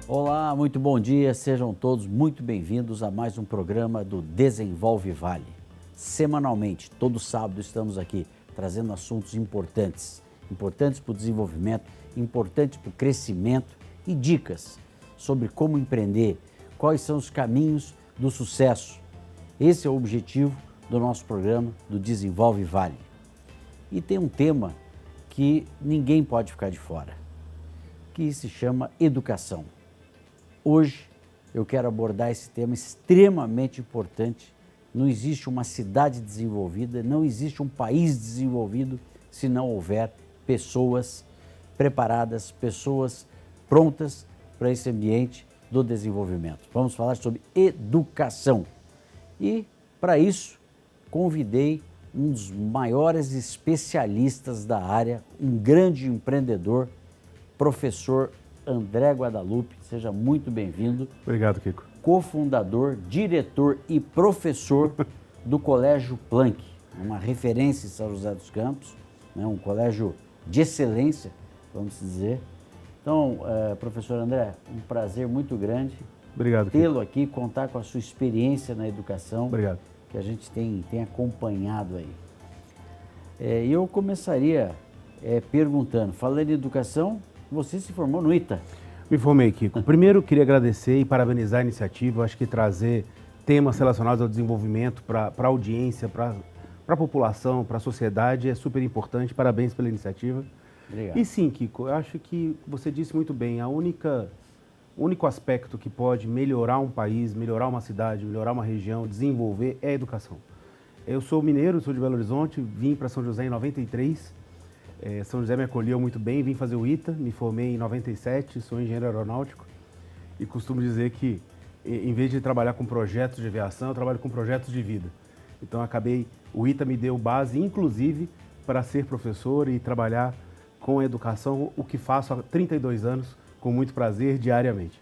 Olá, muito bom dia, sejam todos muito bem-vindos a mais um programa do Desenvolve Vale. Semanalmente, todo sábado estamos aqui trazendo assuntos importantes para o desenvolvimento, importantes para o crescimento e dicas sobre como empreender, quais são os caminhos do sucesso. Esse é o objetivo do nosso programa do Desenvolve Vale. E tem um tema que ninguém pode ficar de fora, que se chama educação. Hoje eu quero abordar esse tema extremamente importante. Não existe uma cidade desenvolvida, não existe um país desenvolvido se não houver pessoas preparadas, pessoas prontas para esse ambiente do desenvolvimento. Vamos falar sobre educação. E para isso convidei um dos maiores especialistas da área, um grande empreendedor, professor André Guadalupe, seja muito bem-vindo. Obrigado, Kiko. Cofundador, diretor e professor do Colégio Planck, uma referência em São José dos Campos, né, um colégio de excelência, vamos dizer. Então, professor André, um prazer muito grande tê-lo aqui, contar com a sua experiência na educação. Obrigado. Que a gente tem acompanhado aí. E eu começaria perguntando, falando em educação, você se formou no ITA. Me formei, Kiko. Primeiro, queria agradecer e parabenizar a iniciativa. Acho que trazer temas relacionados ao desenvolvimento para a audiência, para a população, para a sociedade é super importante. Parabéns pela iniciativa. Obrigado. E sim, Kiko, eu acho que você disse muito bem, o único aspecto que pode melhorar um país, melhorar uma cidade, melhorar uma região, desenvolver é a educação. Eu sou mineiro, sou de Belo Horizonte, vim para São José em 93. São José me acolheu muito bem, vim fazer o ITA, me formei em 97, sou engenheiro aeronáutico e costumo dizer que, em vez de trabalhar com projetos de aviação, eu trabalho com projetos de vida. Então o ITA me deu base, inclusive, para ser professor e trabalhar com a educação, o que faço há 32 anos, com muito prazer, diariamente.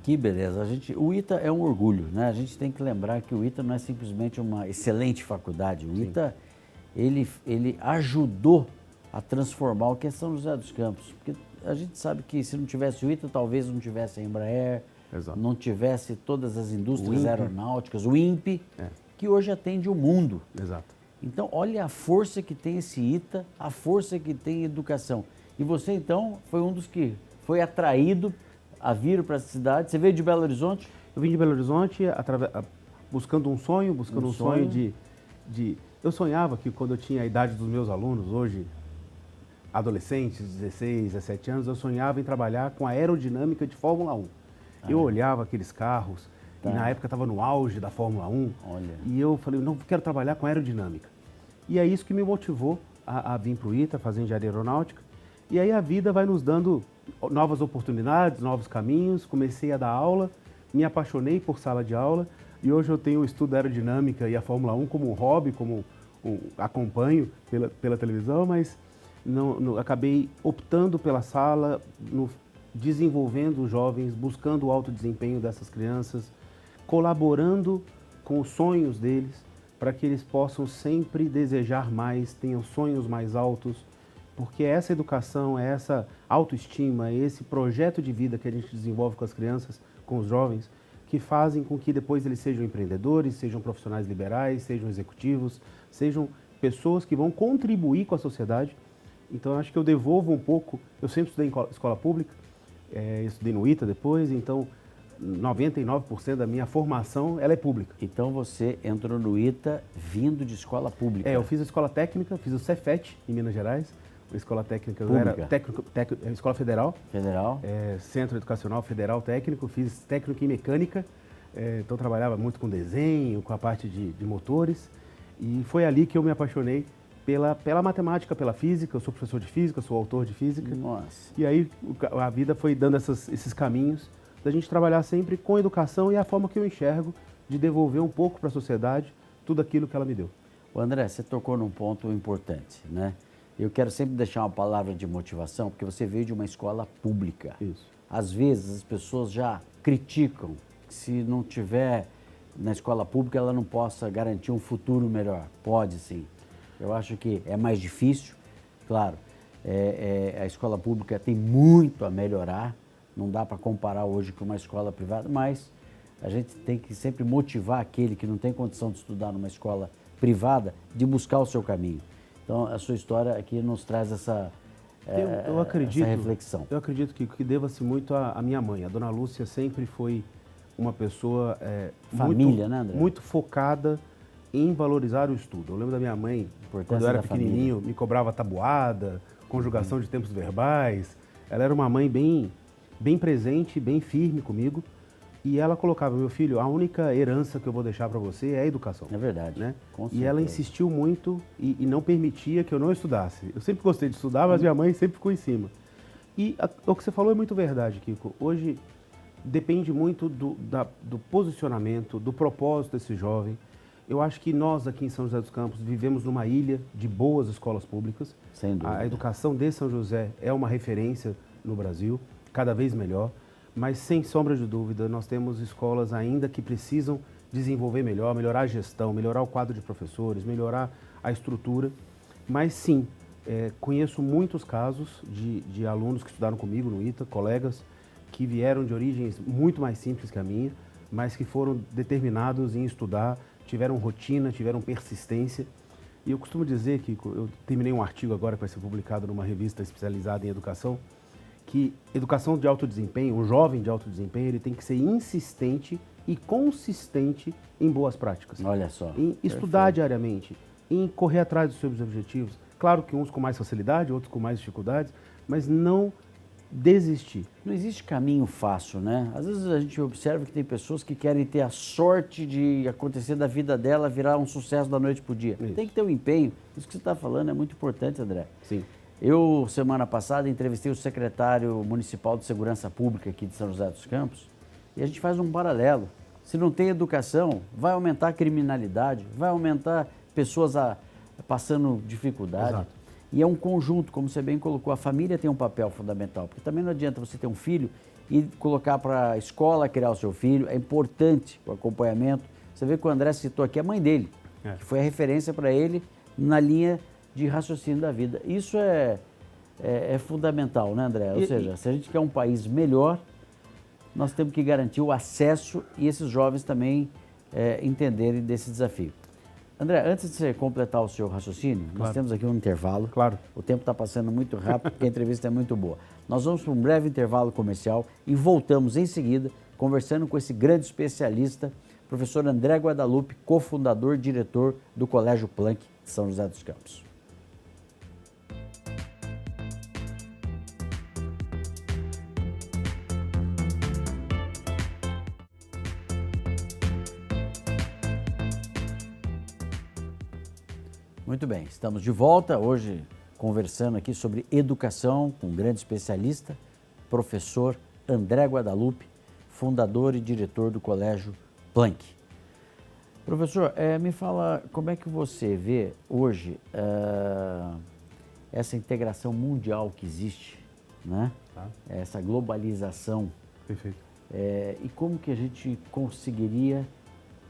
Que beleza. O ITA é um orgulho, né? A gente tem que lembrar que o ITA não é simplesmente uma excelente faculdade. O ITA, ele ajudou a transformar o que é São José dos Campos. Porque a gente sabe que se não tivesse o ITA, talvez não tivesse a Embraer, Exato. Não tivesse todas as indústrias aeronáuticas, o INPE, que hoje atende o mundo. Exato. Então, olha a força que tem esse ITA, a força que tem a educação. E você, então, foi um dos que foi atraído a vir para essa cidade. Você veio de Belo Horizonte? Eu vim de Belo Horizonte buscando um sonho, Eu sonhava que quando eu tinha a idade dos meus alunos, hoje, adolescentes, 16, 17 anos, eu sonhava em trabalhar com a aerodinâmica de Fórmula 1. Eu olhava aqueles carros, e na época estava no auge da Fórmula 1, e eu falei, não, quero trabalhar com aerodinâmica. E é isso que me motivou a vir para o ITA, fazer engenharia aeronáutica. E aí a vida vai nos dando novas oportunidades, novos caminhos. Comecei a dar aula, me apaixonei por sala de aula, e hoje eu tenho o estudo da aerodinâmica e a Fórmula 1 como um hobby, acompanho pela televisão, mas acabei optando pela sala, desenvolvendo os jovens, buscando o alto desempenho dessas crianças, colaborando com os sonhos deles, para que eles possam sempre desejar mais, tenham sonhos mais altos, porque essa educação, essa autoestima, esse projeto de vida que a gente desenvolve com as crianças, com os jovens, que fazem com que depois eles sejam empreendedores, sejam profissionais liberais, sejam executivos, sejam pessoas que vão contribuir com a sociedade. Então, eu acho que eu devolvo um pouco. Eu sempre estudei em escola pública, estudei no ITA depois, então 99% da minha formação ela é pública. Então, você entrou no ITA vindo de escola pública? Eu fiz a escola técnica, fiz o Cefet em Minas Gerais, a escola técnica, escola federal. Federal. Centro Educacional Federal Técnico, fiz técnico em mecânica, então trabalhava muito com desenho, com a parte de motores, e foi ali que eu me apaixonei pela matemática, pela física. Eu sou professor de física, sou autor de física. Nossa. E aí a vida foi dando esses caminhos da gente trabalhar sempre com educação, e a forma que eu enxergo de devolver um pouco para a sociedade tudo aquilo que ela me deu. O André, você tocou num ponto importante, né? Eu quero sempre deixar uma palavra de motivação, porque você veio de uma escola pública. Isso. Às vezes as pessoas já criticam que se não tiver na escola pública ela não possa garantir um futuro melhor. Pode sim. Eu acho que é mais difícil, claro. A escola pública tem muito a melhorar, não dá para comparar hoje com uma escola privada, mas a gente tem que sempre motivar aquele que não tem condição de estudar numa escola privada de buscar o seu caminho. Então, a sua história aqui nos traz essa reflexão. Eu acredito que deva-se muito à minha mãe. A dona Lúcia sempre foi uma pessoa família, né, André? Muito focada em valorizar o estudo. Eu lembro da minha mãe, quando eu era pequenininho, família. Me cobrava tabuada, conjugação de tempos verbais. Ela era uma mãe bem presente, bem firme comigo. E ela colocava, meu filho, a única herança que eu vou deixar para você é a educação. É verdade. Né? E ela insistiu muito e não permitia que eu não estudasse. Eu sempre gostei de estudar, mas minha mãe sempre ficou em cima. E o que você falou é muito verdade, Kiko. Hoje depende muito do posicionamento, do propósito desse jovem. Eu acho que nós aqui em São José dos Campos vivemos numa ilha de boas escolas públicas. Sem dúvida. A educação de São José é uma referência no Brasil, cada vez melhor. Mas, sem sombra de dúvida, nós temos escolas ainda que precisam desenvolver melhor, melhorar a gestão, melhorar o quadro de professores, melhorar a estrutura. Mas, sim, conheço muitos casos de alunos que estudaram comigo no ITA, colegas que vieram de origens muito mais simples que a minha, mas que foram determinados em estudar, tiveram rotina, tiveram persistência. E eu costumo dizer, Kiko, eu terminei um artigo agora que vai ser publicado numa revista especializada em educação, que educação de alto desempenho, o jovem de alto desempenho, ele tem que ser insistente e consistente em boas práticas. Olha só. Em estudar diariamente, em correr atrás dos seus objetivos. Claro que uns com mais facilidade, outros com mais dificuldades, mas não desistir. Não existe caminho fácil, né? Às vezes a gente observa que tem pessoas que querem ter a sorte de acontecer da vida dela virar um sucesso da noite para o dia. Isso. Tem que ter um empenho. Isso que você está falando é muito importante, André. Sim. Eu, semana passada, entrevistei o secretário municipal de segurança pública aqui de São José dos Campos e a gente faz um paralelo. Se não tem educação, vai aumentar a criminalidade, vai aumentar pessoas passando dificuldade. Exato. E é um conjunto, como você bem colocou, a família tem um papel fundamental, porque também não adianta você ter um filho e colocar para a escola criar o seu filho, é importante o acompanhamento. Você vê que o André citou aqui a mãe dele, que foi a referência para ele na linha de raciocínio da vida. Isso é fundamental, né, André? Ou seja, se a gente quer um país melhor, nós temos que garantir o acesso e esses jovens também entenderem desse desafio. André, antes de você completar o seu raciocínio, nós temos aqui um intervalo. Claro. O tempo está passando muito rápido porque a entrevista é muito boa. Nós vamos para um breve intervalo comercial e voltamos em seguida conversando com esse grande especialista, professor André Guadalupe, cofundador e diretor do Colégio Planck de São José dos Campos. Muito bem, estamos de volta hoje conversando aqui sobre educação com um grande especialista, professor André Guadalupe, fundador e diretor do Colégio Planck. Professor, me fala como é que você vê hoje essa integração mundial que existe, né? Essa globalização. Perfeito. E como que a gente conseguiria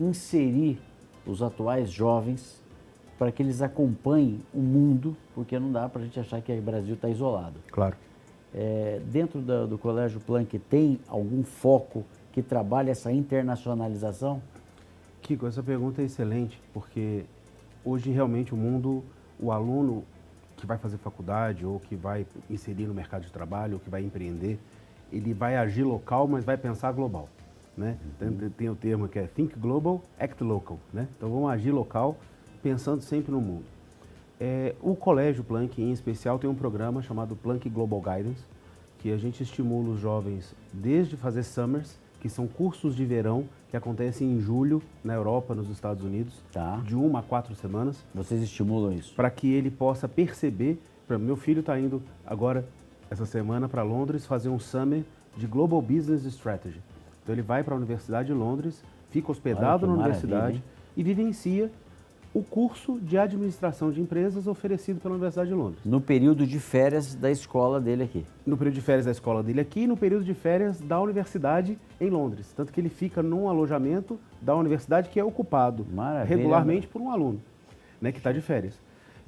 inserir os atuais jovens para que eles acompanhem o mundo, porque não dá para a gente achar que o Brasil está isolado. Claro. Dentro do Colégio Planck tem algum foco que trabalhe essa internacionalização? Kiko, essa pergunta é excelente, porque hoje realmente o mundo, o aluno que vai fazer faculdade ou que vai inserir no mercado de trabalho ou que vai empreender, ele vai agir local, mas vai pensar global, né? Tem o termo que é Think Global, Act Local, né? Então vamos agir local, pensando sempre no mundo. O Colégio Planck, em especial, tem um programa chamado Planck Global Guidance, que a gente estimula os jovens desde fazer summers, que são cursos de verão que acontecem em julho na Europa, nos Estados Unidos, de 1 a 4 semanas. Vocês estimulam isso? Para que ele possa perceber. Meu filho está indo agora, essa semana, para Londres fazer um summer de Global Business Strategy. Então ele vai para a Universidade de Londres, fica hospedado na universidade e vivencia o curso de administração de empresas oferecido pela Universidade de Londres. No período de férias da escola dele aqui. No período de férias da escola dele aqui e no período de férias da universidade em Londres. Tanto que ele fica num alojamento da universidade que é ocupado regularmente por um aluno, né, que está de férias.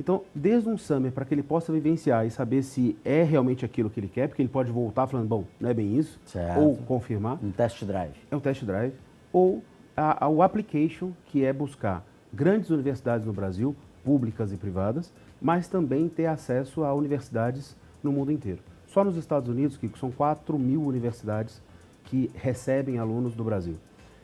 Então, desde um summer, para que ele possa vivenciar e saber se é realmente aquilo que ele quer, porque ele pode voltar falando, bom, não é bem isso, certo. Ou confirmar. Um test drive. É um test drive. Ou o application, que é buscar grandes universidades no Brasil, públicas e privadas, mas também ter acesso a universidades no mundo inteiro. Só nos Estados Unidos, que são 4.000 universidades que recebem alunos do Brasil.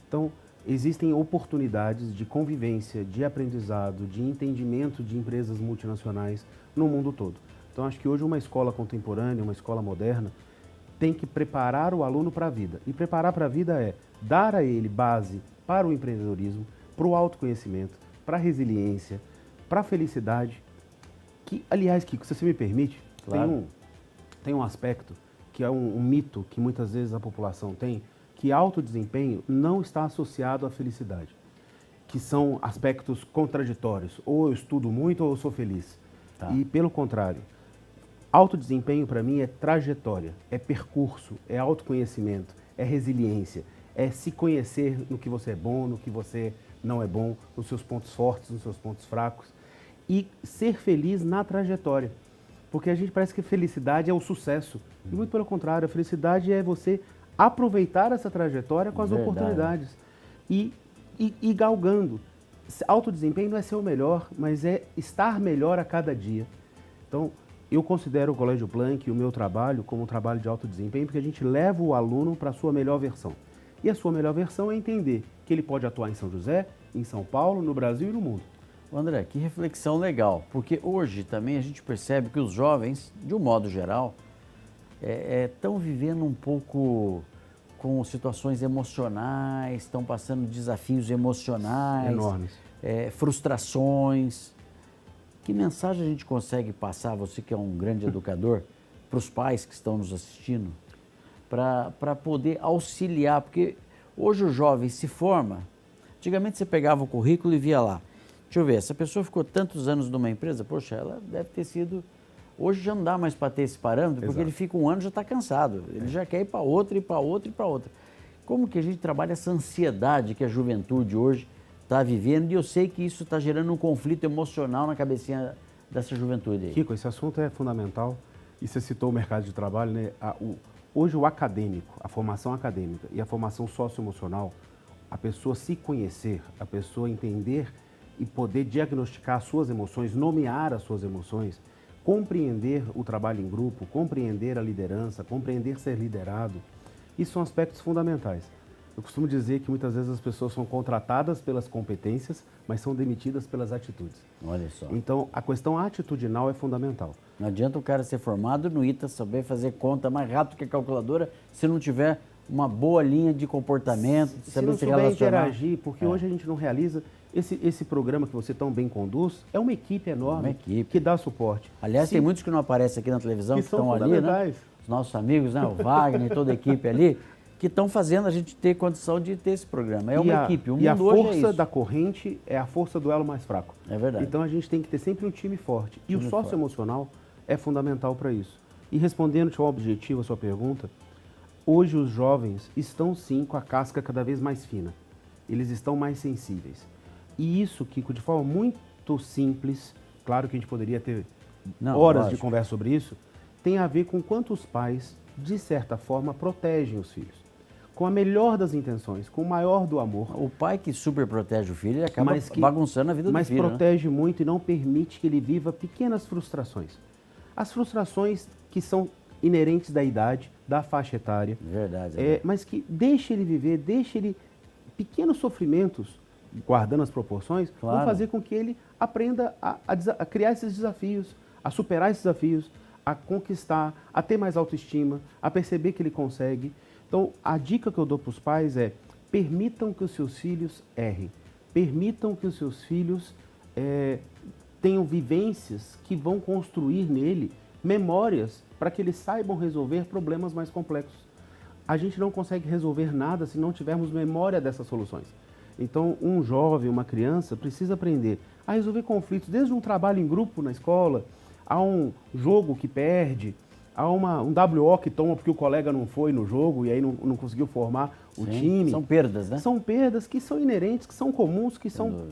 Então, existem oportunidades de convivência, de aprendizado, de entendimento de empresas multinacionais no mundo todo. Então, acho que hoje uma escola contemporânea, uma escola moderna, tem que preparar o aluno para a vida. E preparar para a vida é dar a ele base para o empreendedorismo, para o autoconhecimento, para a resiliência, para a felicidade. Que, aliás, Kiko, se você me permite, claro. tem um aspecto que é um mito que muitas vezes a população tem, que alto desempenho não está associado à felicidade, que são aspectos contraditórios. Ou eu estudo muito ou eu sou feliz. Tá. E pelo contrário, alto desempenho para mim é trajetória, é percurso, é autoconhecimento, é resiliência, é se conhecer no que você é bom, no que você não é bom, nos seus pontos fortes, nos seus pontos fracos e ser feliz na trajetória. Porque a gente parece que felicidade é o sucesso. E muito pelo contrário, a felicidade é você aproveitar essa trajetória com as oportunidades e galgando. Alto desempenho não é ser o melhor, mas é estar melhor a cada dia. Então, eu considero o Colégio Planck e o meu trabalho como um trabalho de alto desempenho, porque a gente leva o aluno para a sua melhor versão. E a sua melhor versão é entender que ele pode atuar em São José, em São Paulo, no Brasil e no mundo. André, que reflexão legal, porque hoje também a gente percebe que os jovens, de um modo geral, estão vivendo um pouco com situações emocionais, estão passando desafios emocionais, enormes, frustrações. Que mensagem a gente consegue passar, você que é um grande educador, para os pais que estão nos assistindo, para poder auxiliar? Porque hoje o jovem se forma, antigamente você pegava o currículo e via lá, deixa eu ver, essa pessoa ficou tantos anos numa empresa, poxa, ela deve ter sido... Hoje já não dá mais para ter esse parâmetro, porque ele fica um ano e já está cansado, ele já quer ir para outra, e para outra, e para outra. Como que a gente trabalha essa ansiedade que a juventude hoje está vivendo, e eu sei que isso está gerando um conflito emocional na cabecinha dessa juventude aí. Kiko, esse assunto é fundamental, e você citou o mercado de trabalho, né? Hoje o acadêmico, a formação acadêmica e a formação socioemocional, a pessoa se conhecer, a pessoa entender e poder diagnosticar as suas emoções, nomear as suas emoções, compreender o trabalho em grupo, compreender a liderança, compreender ser liderado, isso são aspectos fundamentais. Eu costumo dizer que muitas vezes as pessoas são contratadas pelas competências, mas são demitidas pelas atitudes. Olha só. Então, a questão atitudinal é fundamental. Não adianta o cara ser formado no ITA, saber fazer conta mais rápido que a calculadora, se não tiver uma boa linha de comportamento, saber se relacionar. Interagir, porque hoje a gente não realiza... Esse programa que você tão bem conduz é uma equipe enorme que dá suporte. Aliás, tem muitos que não aparecem aqui na televisão, que estão ali, né? Os nossos amigos, né? O Wagner, toda a equipe ali, que estão fazendo a gente ter condição de ter esse programa. É uma equipe, o mundo hoje é isso. E a força da corrente é a força do elo mais fraco. É verdade. Então a gente tem que ter sempre um time forte. E o socioemocional é fundamental para isso. E respondendo-te ao objetivo, a sua pergunta, hoje os jovens estão sim com a casca cada vez mais fina. Eles estão mais sensíveis. E isso, Kiko, de forma muito simples, claro que a gente poderia ter horas de conversa sobre isso, tem a ver com quanto os pais, de certa forma, protegem os filhos. Com a melhor das intenções, com o maior do amor. O pai que super protege o filho, ele acaba bagunçando a vida do filho. Mas protege muito e não permite que ele viva pequenas frustrações. As frustrações que são inerentes da idade, da faixa etária. Verdade. Mas que deixe ele viver, deixe ele... Pequenos sofrimentos, guardando as proporções, vão fazer com que ele aprenda a criar esses desafios, a superar esses desafios, a conquistar, a ter mais autoestima, a perceber que ele consegue. Então, a dica que eu dou para os pais é: permitam que os seus filhos errem, permitam que os seus filhos tenham vivências que vão construir nele memórias para que eles saibam resolver problemas mais complexos. A gente não consegue resolver nada se não tivermos memória dessas soluções. Então, um jovem, uma criança, precisa aprender a resolver conflitos, desde um trabalho em grupo na escola, a um jogo que perde, a um WO que toma porque o colega não foi no jogo e aí não conseguiu formar o time. São perdas, né? São perdas que são inerentes, que são comuns, que são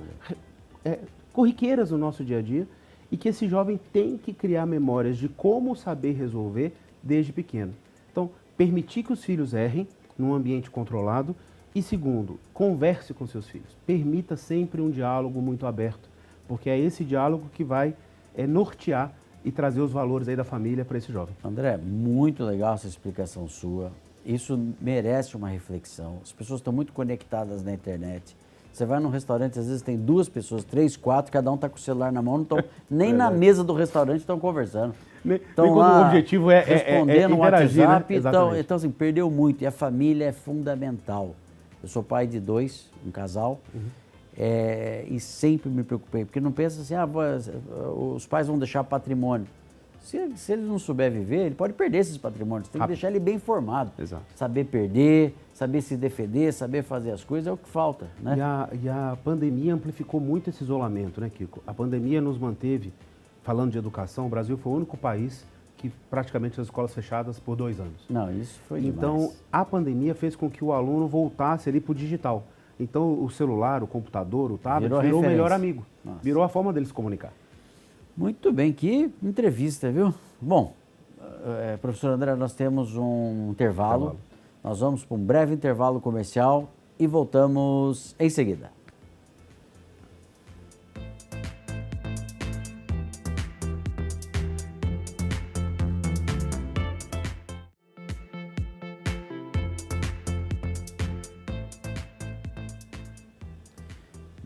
corriqueiras no nosso dia a dia e que esse jovem tem que criar memórias de como saber resolver desde pequeno. Então, permitir que os filhos errem num ambiente controlado e, segundo, converse com seus filhos. Permita sempre um diálogo muito aberto, porque é esse diálogo que vai nortear e trazer os valores aí da família para esse jovem. André, muito legal essa explicação sua. Isso merece uma reflexão. As pessoas estão muito conectadas na internet. Você vai num restaurante, às vezes tem 2 pessoas, 3, 4, cada um está com o celular na mão, não estão nem na mesa do restaurante estão conversando. Então, o objetivo é responder no interagir, WhatsApp. Né? Então, assim, perdeu muito. E a família é fundamental. Eu sou pai de 2, um casal, e sempre me preocupei, porque não pensa assim, os pais vão deixar patrimônio. Se ele não souber viver, ele pode perder esses patrimônios. Tem que deixar ele bem informado. Exato. Saber perder, saber se defender, saber fazer as coisas é o que falta, né? E a pandemia amplificou muito esse isolamento, né, Kiko? A pandemia nos manteve, falando de educação, o Brasil foi o único país que praticamente as escolas fechadas por 2 anos. Não, isso foi demais. Então, a pandemia fez com que o aluno voltasse ali para o digital. Então, o celular, o computador, o tablet virou o melhor amigo. Nossa. Virou a forma deles se comunicar. Muito bem, que entrevista, viu? Bom, professor André, nós temos um intervalo. Nós vamos para um breve intervalo comercial e voltamos em seguida.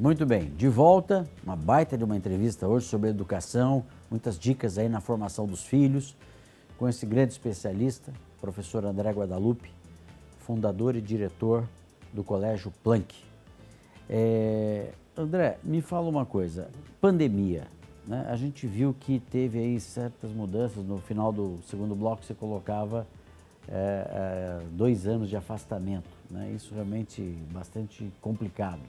Muito bem, de volta, uma baita de uma entrevista hoje sobre educação, muitas dicas aí na formação dos filhos, com esse grande especialista, professor André Guadalupe, fundador e diretor do Colégio Planck. André, me fala uma coisa, pandemia, né? A gente viu que teve aí certas mudanças, no final do segundo bloco você colocava 2 anos de afastamento, né? Isso realmente bastante complicado.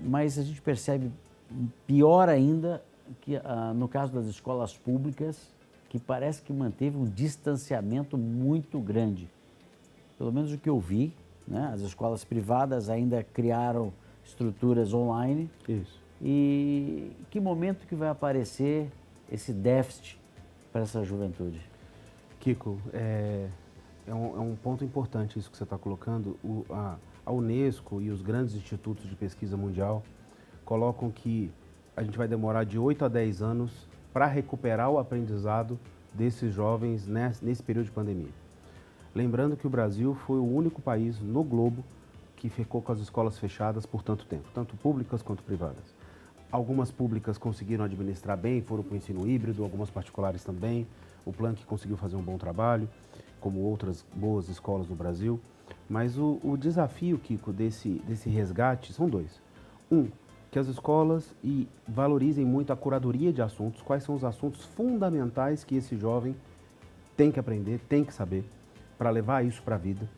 Mas a gente percebe pior ainda que no caso das escolas públicas, que parece que manteve um distanciamento muito grande. Pelo menos o que eu vi, né? As escolas privadas ainda criaram estruturas online. Isso. E que momento que vai aparecer esse déficit para essa juventude? Kiko, é um ponto importante isso que você está colocando. A Unesco e os grandes institutos de pesquisa mundial colocam que a gente vai demorar de 8 a 10 anos para recuperar o aprendizado desses jovens nesse período de pandemia. Lembrando que o Brasil foi o único país no globo que ficou com as escolas fechadas por tanto tempo, tanto públicas quanto privadas. Algumas públicas conseguiram administrar bem, foram para o ensino híbrido, algumas particulares também. O Planck conseguiu fazer um bom trabalho, como outras boas escolas no Brasil. Mas o desafio, Kiko, desse resgate são 2. Que as escolas valorizem muito a curadoria de assuntos, quais são os assuntos fundamentais que esse jovem tem que aprender, tem que saber, para levar isso para a vida.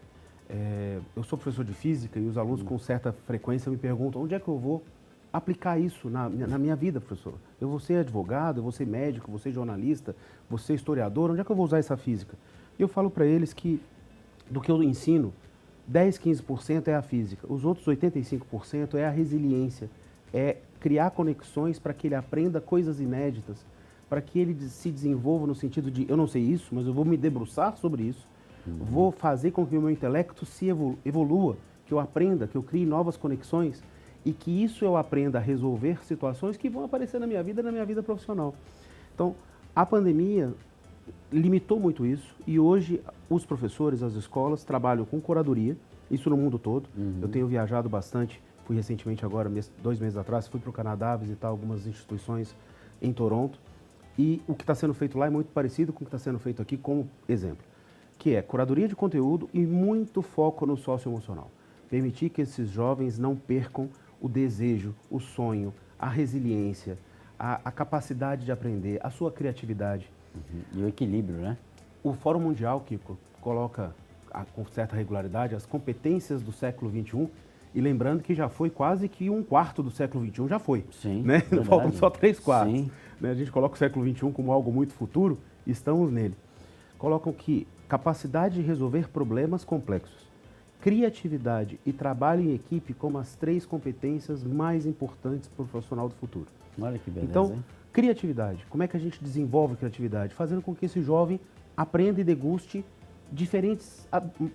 Eu sou professor de física e os alunos com certa frequência me perguntam onde é que eu vou aplicar isso na minha vida, professor? Eu vou ser advogado, eu vou ser médico, vou ser jornalista, vou ser historiador, onde é que eu vou usar essa física? E eu falo para eles que do que eu ensino, 10, 15% é a física, os outros 85% é a resiliência, é criar conexões para que ele aprenda coisas inéditas, para que ele se desenvolva no sentido de, eu não sei isso, mas eu vou me debruçar sobre isso, vou fazer com que o meu intelecto se evolua, que eu aprenda, que eu crie novas conexões e que isso eu aprenda a resolver situações que vão aparecer na minha vida profissional. Então, a pandemia limitou muito isso e hoje os professores, as escolas trabalham com curadoria, isso no mundo todo. Eu tenho viajado bastante, fui recentemente agora, 2 meses atrás, fui para o Canadá visitar algumas instituições em Toronto e o que está sendo feito lá é muito parecido com o que está sendo feito aqui como exemplo, que é curadoria de conteúdo e muito foco no socioemocional. Permitir que esses jovens não percam o desejo, o sonho, a resiliência, a capacidade de aprender, a sua criatividade. E o equilíbrio, né? O Fórum Mundial, Kiko, coloca com certa regularidade as competências do século XXI e lembrando que já foi quase que 1/4 do século XXI, já foi. Sim, né? Faltam só 3/4. Sim. Né? A gente coloca o século XXI como algo muito futuro e estamos nele. Colocam que capacidade de resolver problemas complexos, criatividade e trabalho em equipe como as 3 competências mais importantes para o profissional do futuro. Olha que beleza, então, hein? Criatividade. Como é que a gente desenvolve criatividade? Fazendo com que esse jovem aprenda e deguste diferentes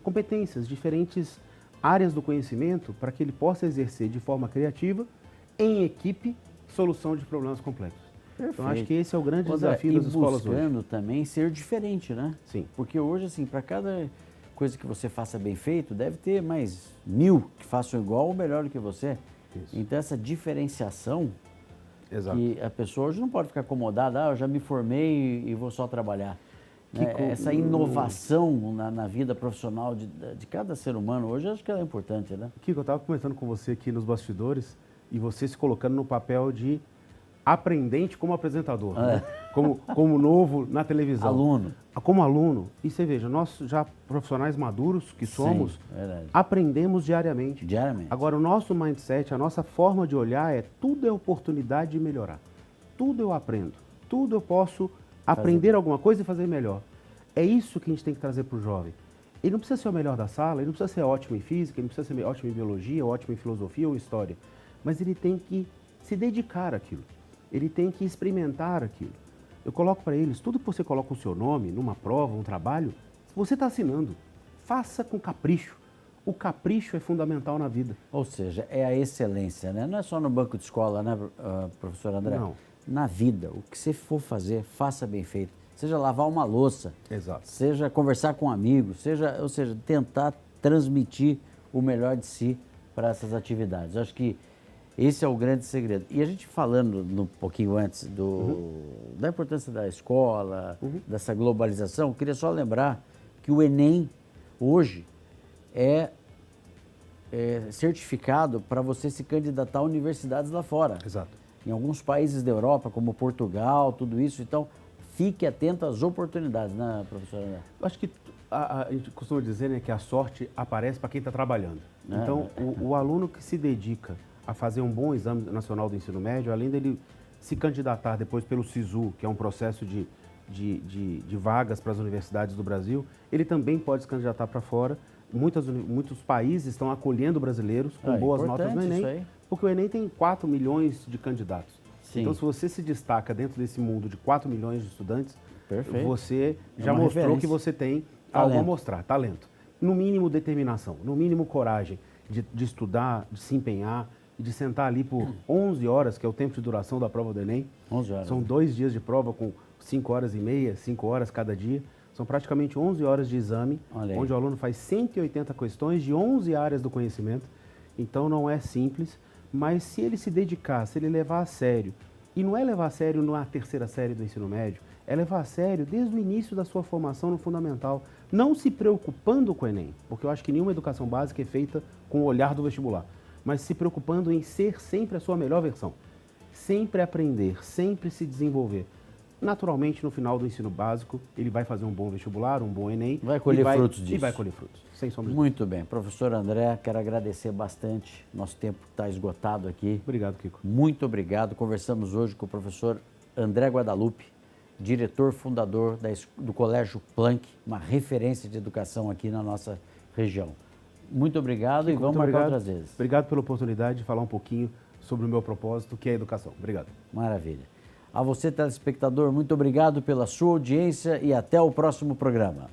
competências, diferentes áreas do conhecimento para que ele possa exercer de forma criativa, em equipe, solução de problemas complexos. Perfeito. Então, acho que esse é o grande desafio das escolas hoje. E buscando também ser diferente, né? Sim. Porque hoje, assim, para cada coisa que você faça bem feito, deve ter mais 1000 que façam igual ou melhor do que você. Isso. Então, essa diferenciação, Exato. que a pessoa hoje não pode ficar acomodada, eu já me formei e vou só trabalhar. Né? Essa inovação na vida profissional de cada ser humano hoje, acho que ela é importante, né? Kiko, eu estava comentando com você aqui nos bastidores e você se colocando no papel de aprendente como apresentador, né? como novo na televisão. Aluno. Como aluno. E você veja, nós já profissionais maduros que somos, Sim, verdade. aprendemos diariamente. Diariamente. Agora, o nosso mindset, a nossa forma de olhar tudo é oportunidade de melhorar. Tudo eu aprendo. Tudo eu posso aprender alguma coisa e fazer melhor. É isso que a gente tem que trazer para o jovem. Ele não precisa ser o melhor da sala, ele não precisa ser ótimo em física, ele não precisa ser ótimo em biologia, ótimo em filosofia ou história. Mas ele tem que se dedicar àquilo. Ele tem que experimentar aquilo. Eu coloco para eles, tudo que você coloca o seu nome numa prova, um trabalho, você está assinando. Faça com capricho. O capricho é fundamental na vida. Ou seja, é a excelência, né? Não é só no banco de escola, né, professor André? Não. Na vida, o que você for fazer, faça bem feito. Seja lavar uma louça, Exato. seja conversar com um amigo, ou seja, tentar transmitir o melhor de si para essas atividades. Eu acho que esse é o grande segredo. E a gente falando um pouquinho antes da importância da escola, dessa globalização, eu queria só lembrar que o Enem hoje é certificado para você se candidatar a universidades lá fora. Exato. Em alguns países da Europa, como Portugal, tudo isso. Então, fique atento às oportunidades, né, professora? Eu acho que a gente costuma dizer, né, que a sorte aparece para quem está trabalhando. Então, o aluno que se dedica a fazer um bom exame nacional do ensino médio, além dele se candidatar depois pelo SISU, que é um processo de vagas para as universidades do Brasil, ele também pode se candidatar para fora. Muitos países estão acolhendo brasileiros com boas notas no Enem, porque o Enem tem 4 milhões de candidatos. Sim. Então, se você se destaca dentro desse mundo de 4 milhões de estudantes, perfeito, você já mostrou que você tem algo a mostrar, talento. No mínimo, determinação, no mínimo, coragem de estudar, de se empenhar, de sentar ali por 11 horas, que é o tempo de duração da prova do Enem. 11 horas. São 2 dias de prova com 5 horas e meia, 5 horas cada dia. São praticamente 11 horas de exame, onde o aluno faz 180 questões de 11 áreas do conhecimento. Então, não é simples, mas se ele se dedicar, se ele levar a sério, e não é levar a sério na terceira série do ensino médio, é levar a sério desde o início da sua formação no fundamental, não se preocupando com o Enem, porque eu acho que nenhuma educação básica é feita com o olhar do vestibular, mas se preocupando em ser sempre a sua melhor versão, sempre aprender, sempre se desenvolver. Naturalmente, no final do ensino básico, ele vai fazer um bom vestibular, um bom Enem. Vai colher frutos disso. E vai colher frutos, sem sombra de dúvida. Muito bem. Professor André, quero agradecer bastante. Nosso tempo está esgotado aqui. Obrigado, Kiko. Muito obrigado. Conversamos hoje com o professor André Guadalupe, diretor fundador do Colégio Planck, uma referência de educação aqui na nossa região. Muito obrigado, Kiko, e vamos marcar outras vezes. Obrigado pela oportunidade de falar um pouquinho sobre o meu propósito, que é a educação. Obrigado. Maravilha. A você, telespectador, muito obrigado pela sua audiência e até o próximo programa.